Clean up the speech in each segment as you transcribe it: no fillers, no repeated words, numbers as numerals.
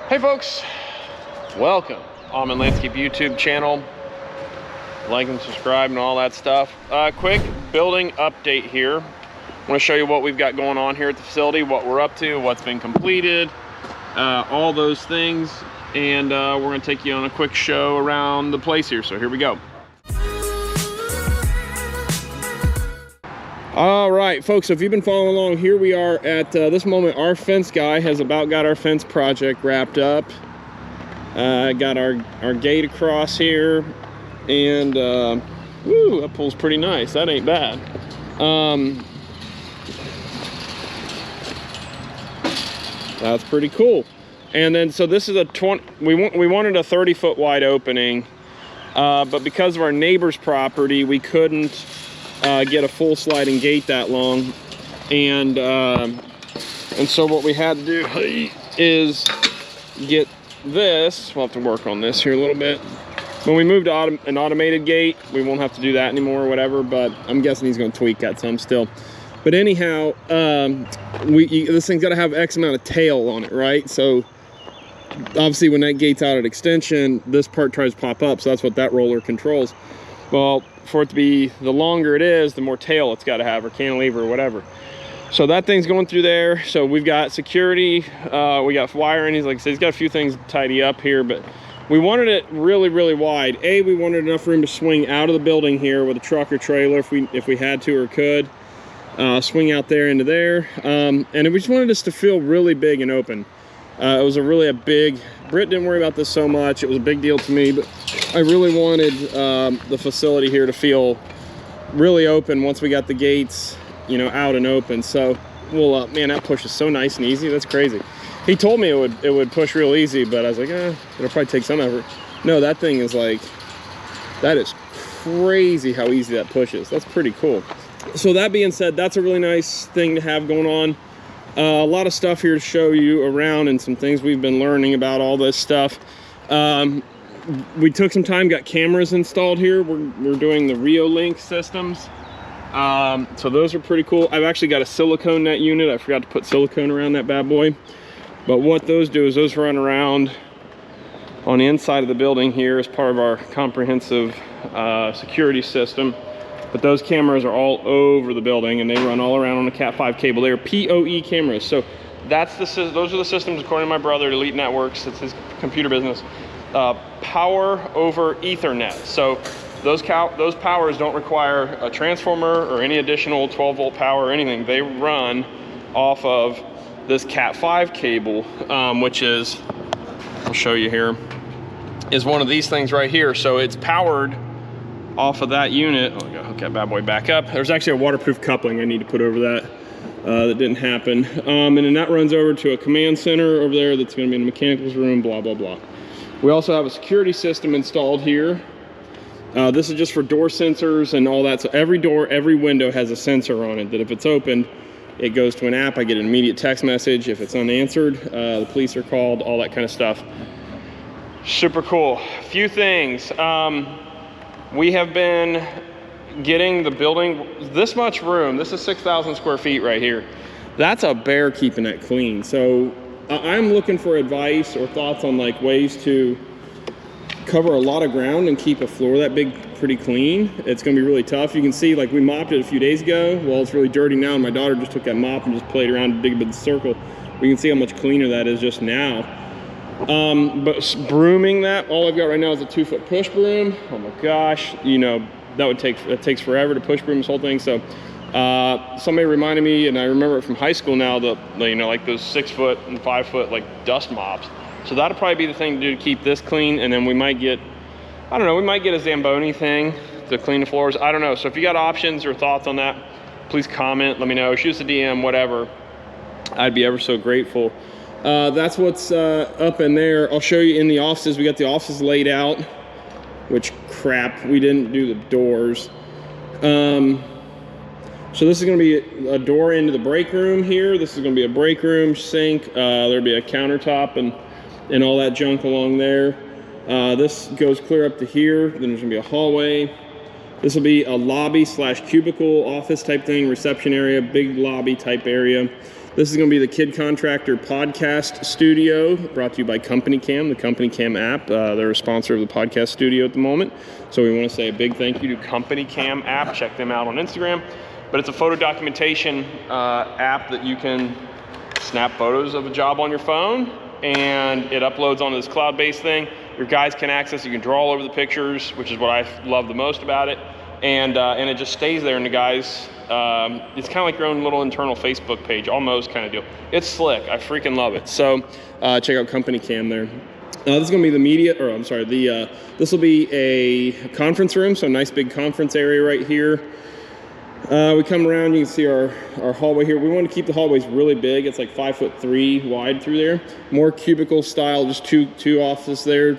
Hey folks, welcome. Auman Landscape YouTube channel. Like and subscribe and all that stuff. Quick building update here. I want to show you what we've got going on here at the facility, what we're up to, what's been completed, all those things. And we're going to take you on a quick show around the place here. So here we go. All right, folks, so if you've been following along, here we are at this moment. Our fence guy has about got our fence project wrapped up. Got our gate across here, and woo, that pulls pretty nice. That ain't bad. That's pretty cool. And then, so this is a 20, we wanted a 30-foot wide opening, but because of our neighbor's property, we couldn't get a full sliding gate that long, and so what we had to do is get this. We'll have to work on this here a little bit. When we moved to an automated gate, we won't have to do that anymore or whatever, but I'm guessing he's going to tweak that some still. But anyhow, this thing's got to have X amount of tail on it, right? So obviously when that gate's out at extension, this part tries to pop up, so that's what that roller controls. Well, for it to be, the longer it is, the more tail it's got to have, or cantilever or whatever. So that thing's going through there. So we've got security, we got wiring. He's like I said, he's got a few things to tidy up here, but we wanted it really, really wide. We wanted enough room to swing out of the building here with a truck or trailer if we had to or could. Swing out there into there. And we just wanted this to feel really big and open. It was really a big, Britt didn't worry about this so much. It was a big deal to me, but I really wanted the facility here to feel really open once we got the gates, you know, out and open. So, well, man, that push is so nice and easy. That's crazy. He told me it would push real easy, but I was like, it'll probably take some effort. No, that thing is like, that is crazy how easy that pushes. That's pretty cool. So that being said, that's a really nice thing to have going on. A lot of stuff here to show you around and some things we've been learning about all this stuff. We took some time, got cameras installed here. We're doing the Rio Link systems. So those are pretty cool. I've actually got a silicone net unit. I forgot to put silicone around that bad boy. But what those do is those run around on the inside of the building here as part of our comprehensive security system. But those cameras are all over the building, and they run all around on the Cat 5 cable. They are PoE cameras. So those are the systems, according to my brother at Elite Networks. It's his computer business. Power over Ethernet. So those powers don't require a transformer or any additional 12-volt power or anything. They run off of this Cat 5 cable, which is, I'll show you here, is one of these things right here. So it's powered off of that unit. Oh, I gotta hook that bad boy back up. There's actually a waterproof coupling I need to put over that. That didn't happen. And then that runs over to a command center over there that's gonna be in the mechanicals room, blah, blah, blah. We also have a security system installed here. This is just for door sensors and all that. So every door, every window has a sensor on it that if it's opened, it goes to an app. I get an immediate text message. If it's unanswered, the police are called, all that kind of stuff. Super cool. A few things. We have been getting the building, this much room, this is 6,000 square feet right here. That's a bear keeping it clean. So I'm looking for advice or thoughts on like ways to cover a lot of ground and keep a floor that big pretty clean. It's gonna be really tough. You can see like we mopped it a few days ago. Well, it's really dirty now, and my daughter just took that mop and just played around a big circle. We can see how much cleaner that is just now. But brooming that, all I've got right now is a 2-foot push broom. Oh my gosh, you know, it takes forever to push broom this whole thing. So somebody reminded me, and I remember it from high school now, that, you know, like those 6-foot and 5-foot like dust mops. So that'll probably be the thing to do to keep this clean. And then we might get, I don't know, we might get a Zamboni thing to clean the floors. I don't know. So if you got options or thoughts on that, please comment, let me know, shoot us a DM, whatever. I'd be ever so grateful. That's what's up in there. I'll show you in the offices. We got the offices laid out, which crap, we didn't do the doors. So this is going to be a door into the break room here. This is going to be a break room, sink. There'll be a countertop and all that junk along there. This goes clear up to here. Then there's going to be a hallway. This will be a lobby slash cubicle office type thing, reception area, big lobby type area. This is going to be the Kid Contractor Podcast Studio, brought to you by Company Cam, the Company Cam app. They're a sponsor of the podcast studio at the moment. So we want to say a big thank you to Company Cam app. Check them out on Instagram. But it's a photo documentation app that you can snap photos of a job on your phone, and it uploads onto this cloud-based thing. Your guys can access, you can draw all over the pictures, which is what I love the most about it. And it just stays there, and the guys, it's kind of like your own little internal Facebook page, almost kind of deal. It's slick, I freaking love it. So check out Company Cam there. This is gonna be the media, or I'm sorry, this will be a conference room, so a nice big conference area right here. We come around, you can see our hallway here. We want to keep the hallways really big. It's like 5'3" wide through there. More cubicle style, just two offices there.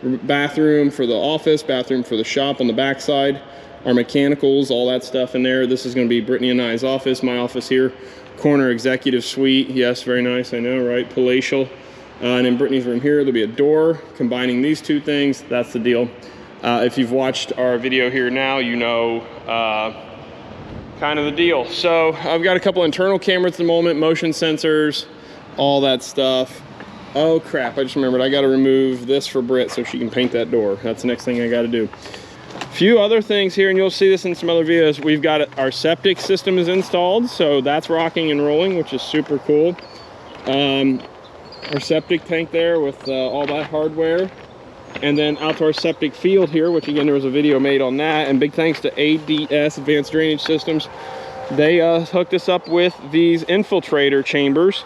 Bathroom for the office, bathroom for the shop on the back side. Our mechanicals, all that stuff in there. This is going to be Brittany and I's office, my office here. Corner executive suite. Yes, very nice, I know, right? Palatial. And in Brittany's room here, there'll be a door. Combining these two things, that's the deal. If you've watched our video here now, you know kind of the deal. So I've got a couple internal cameras at the moment, motion sensors, all that stuff. Oh crap, I just remembered I got to remove this for Britt so she can paint that door. That's the next thing I got to do. A few other things here, and you'll see this in some other videos. We've got our septic system is installed, so that's rocking and rolling, which is super cool. Our septic tank there with all that hardware. And then out to our septic field here, which again, there was a video made on that. And big thanks to ADS, Advanced Drainage Systems. They hooked us up with these infiltrator chambers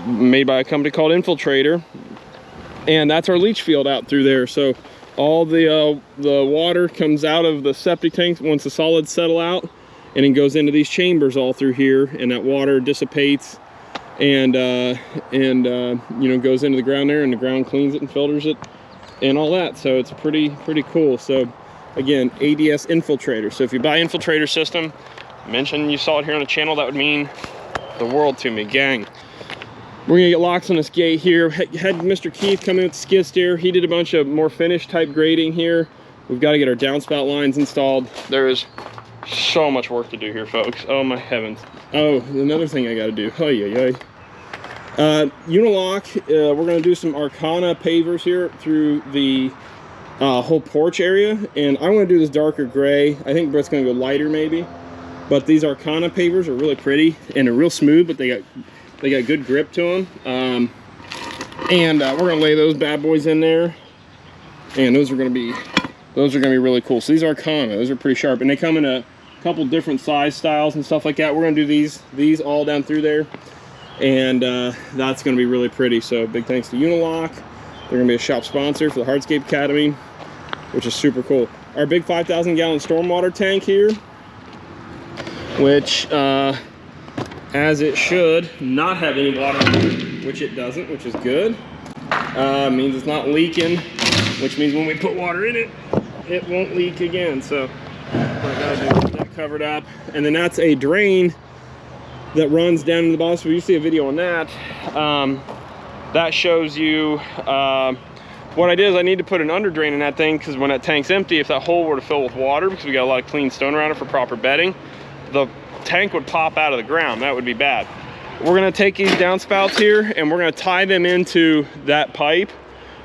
made by a company called Infiltrator. And that's our leach field out through there. So all the water comes out of the septic tanks once the solids settle out, and it goes into these chambers all through here, and that water dissipates and you know, goes into the ground there, and the ground cleans it and filters it and all that. So it's pretty cool. So again, ADS Infiltrator. So if you buy Infiltrator system, mention you saw it here on the channel, that would mean the world to me, gang. We're gonna get locks on this gate here. Had Mr. Keith come in with the skid steer. He did a bunch of more finished type grading here. We've got to get our downspout lines installed. There is so much work to do here, folks. Oh my heavens. Oh, another thing I got to do. Oh yeah. Unilock, we're going to do some Arcana pavers here through the whole porch area, and I want to do this darker gray. I think Brett's going to go lighter maybe, but these Arcana pavers are really pretty and they're real smooth, but they got good grip to them. And we're going to lay those bad boys in there, and those are going to be really cool. So these Arcana, those are pretty sharp, and they come in a couple different size styles and stuff like that. We're going to do these all down through there. And that's going to be really pretty. So big thanks to Unilock. They're going to be a shop sponsor for the Hardscape Academy, which is super cool. Our big 5,000 gallon stormwater tank here, which as it should not have any water in it, which it doesn't, which is good. Means it's not leaking, which means when we put water in it, it won't leak again. So I gotta do that covered up. And then that's a drain that runs down in the bottom. So you see a video on that. That shows you what I did is I need to put an under drain in that thing, because when that tank's empty, if that hole were to fill with water, because we got a lot of clean stone around it for proper bedding, the tank would pop out of the ground. That would be bad. We're gonna take these downspouts here and we're gonna tie them into that pipe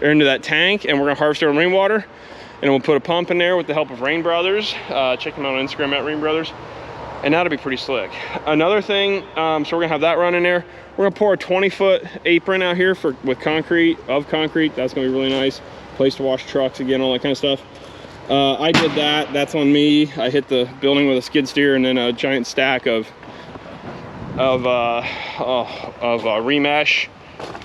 or into that tank, and we're gonna harvest our own rainwater, and we'll put a pump in there with the help of Rain Brothers. Check them out on Instagram at Rain Brothers. And that'll be pretty slick. Another thing, so we're gonna have that running there. We're gonna pour a 20-foot apron out here with concrete. That's gonna be really nice. Place to wash trucks again, all that kind of stuff. I did that. That's on me. I hit the building with a skid steer and then a giant stack of remesh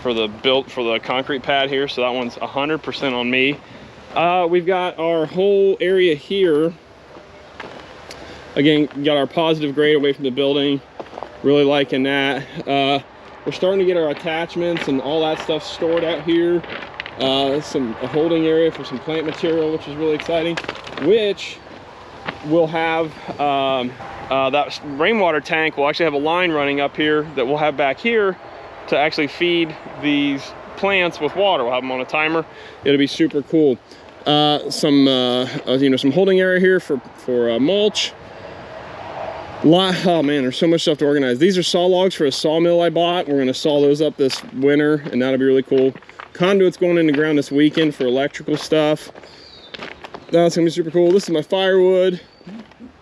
for the concrete pad here. So that one's 100% on me. We've got our whole area here. Again, got our positive grade away from the building. Really liking that. We're starting to get our attachments and all that stuff stored out here. A holding area for some plant material, which is really exciting. Which will have that rainwater tank will actually have a line running up here that we'll have back here to actually feed these plants with water. We'll have them on a timer. It'll be super cool. Some holding area here for mulch. Oh man, there's so much stuff to organize. These are saw logs for a sawmill I bought. We're gonna saw those up this winter, and that'll be really cool. Conduit's going in the ground this weekend for electrical stuff. That's gonna be super cool. This is my firewood.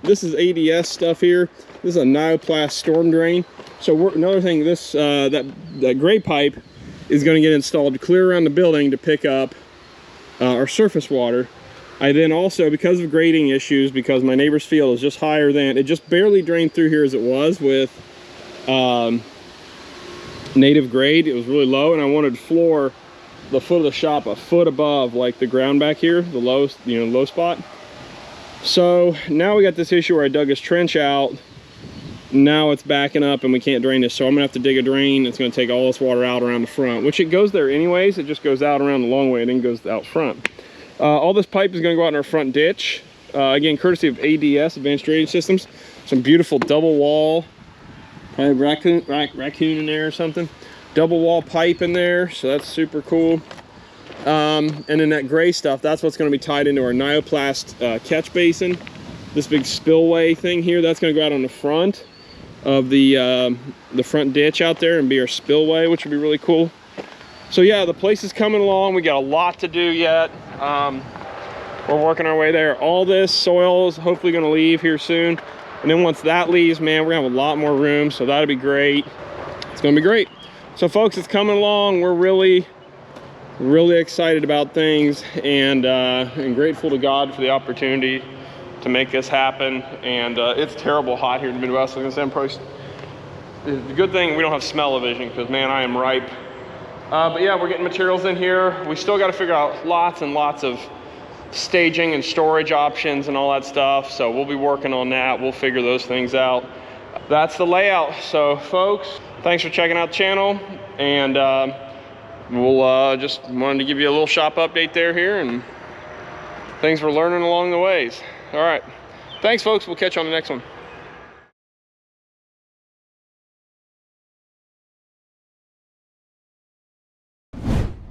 This is ADS stuff here. This is a Nioplast storm drain. So another thing, this that gray pipe is gonna get installed clear around the building to pick up our surface water. I then also, because of grading issues, because my neighbor's field is just higher than, it just barely drained through here as it was with native grade. It was really low, and I wanted to floor the foot of the shop a foot above like the ground back here, the low, low spot. So now we got this issue where I dug this trench out. Now it's backing up and we can't drain this, so I'm gonna have to dig a drain. It's gonna take all this water out around the front, which it goes there anyways. It just goes out around the long way and then goes out front. All this pipe is gonna go out in our front ditch. Again, courtesy of ADS, Advanced Drainage Systems. Some beautiful double wall, probably raccoon in there or something. Double wall pipe in there, so that's super cool. And then that gray stuff, that's what's gonna be tied into our Nioplast catch basin. This big spillway thing here, that's gonna go out on the front of the front ditch out there and be our spillway, which would be really cool. So yeah, the place is coming along. We got a lot to do yet. We're working our way there. All this soil is hopefully gonna leave here soon. And then once that leaves, man, we're gonna have a lot more room, so that'll be great. It's gonna be great. So folks, it's coming along. We're really excited about things, and grateful to God for the opportunity to make this happen. And it's terrible hot here in the Midwest. Like I said, it's a good thing we don't have smell-o-vision, because man, I am ripe. But yeah, we're getting materials in here. We still got to figure out lots and lots of staging and storage options and all that stuff. So we'll be working on that. We'll figure those things out. That's the layout. So folks, thanks for checking out the channel. And we'll just wanted to give you a little shop update here and things we're learning along the ways. All right. Thanks folks. We'll catch you on the next one.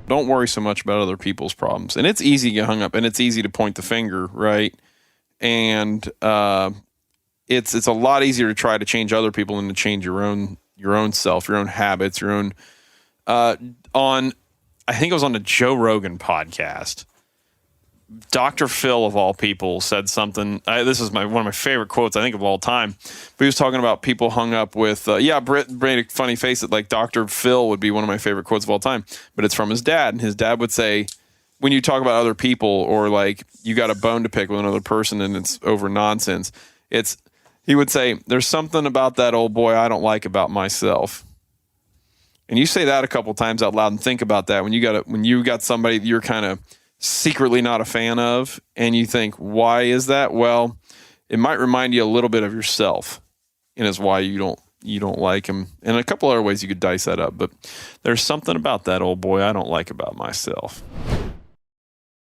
Don't worry so much about other people's problems. And it's easy to get hung up, and it's easy to point the finger, right? And it's a lot easier to try to change other people than to change your own self, your own habits, your own I think it was on the Joe Rogan podcast. Dr. Phil, of all people, said something. This is one of my favorite quotes, I think, of all time. But he was talking about people hung up with, Britt made a funny face that like Dr. Phil would be one of my favorite quotes of all time. But it's from his dad. And his dad would say, when you talk about other people or like you got a bone to pick with another person and it's over nonsense, he would say, there's something about that old boy I don't like about myself. And you say that a couple times out loud and think about that when you got somebody you're kind of secretly not a fan of, and you think, why is that? Well, it might remind you a little bit of yourself, and is why you don't like him. And a couple other ways you could dice that up, but there's something about that old boy I don't like about myself.